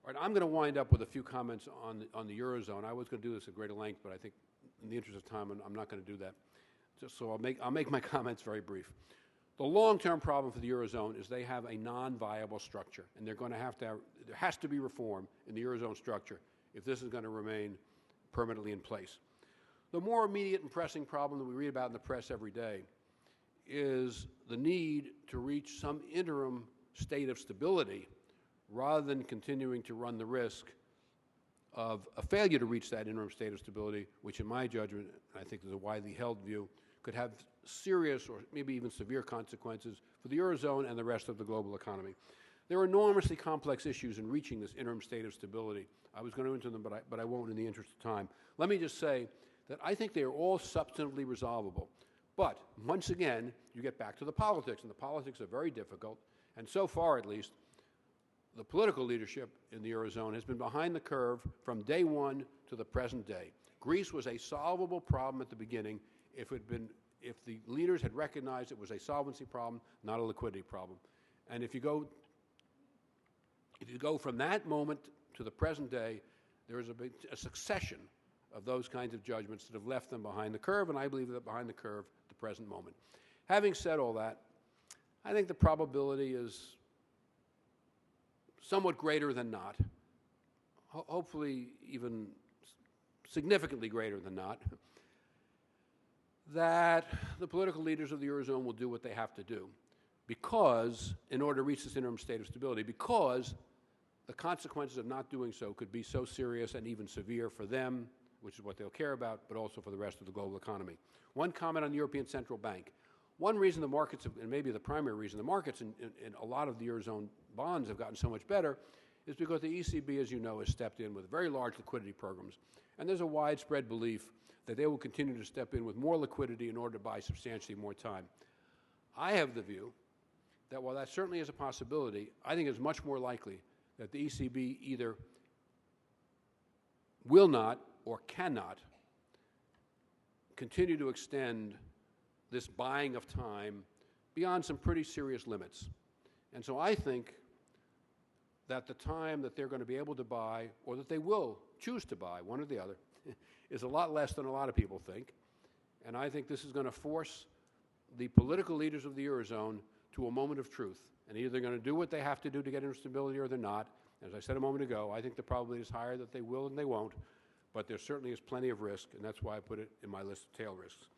All right, I'm going to wind up with a few comments on the Eurozone. I was going to do this at greater length, but I think in the interest of time, I'm not going to do that. So I'll make my comments very brief. The long-term problem for the Eurozone is they have a non-viable structure, and there has to be reform in the Eurozone structure if this is going to remain permanently in place. The more immediate and pressing problem that we read about in the press every day is the need to reach some interim state of stability rather than continuing to run the risk of a failure to reach that interim state of stability, which in my judgment, I think is a widely held view, could have serious or maybe even severe consequences for the Eurozone and the rest of the global economy. There are enormously complex issues in reaching this interim state of stability. I was going to go into them, but I won't in the interest of time. Let me just say that I think they are all substantively resolvable. But once again, you get back to the politics, and the politics are very difficult, and so far at least, the political leadership in the Eurozone has been behind the curve from day one to the present day. Greece was a solvable problem at the beginning if the leaders had recognized it was a solvency problem, not a liquidity problem. And if you go from that moment to the present day, there is a succession of those kinds of judgments that have left them behind the curve, and I believe they're behind the curve at the present moment. Having said all that, I think the probability is somewhat greater than not, hopefully even significantly greater than not, that the political leaders of the Eurozone will do what they have to do because, in order to reach this interim state of stability, because the consequences of not doing so could be so serious and even severe for them, which is what they'll care about, but also for the rest of the global economy. One comment on the European Central Bank. One reason the markets, and maybe the primary reason the markets in a lot of the Eurozone bonds have gotten so much better is because the ECB, as you know, has stepped in with very large liquidity programs. And there's a widespread belief that they will continue to step in with more liquidity in order to buy substantially more time. I have the view that while that certainly is a possibility, I think it's much more likely that the ECB either will not or cannot continue to extend this buying of time beyond some pretty serious limits. And so I think that the time that they're going to be able to buy, or that they will choose to buy, one or the other, is a lot less than a lot of people think. And I think this is going to force the political leaders of the Eurozone to a moment of truth. And either they're going to do what they have to do to get instability or they're not. As I said a moment ago, I think the probability is higher that they will and they won't. But there certainly is plenty of risk, and that's why I put it in my list of tail risks.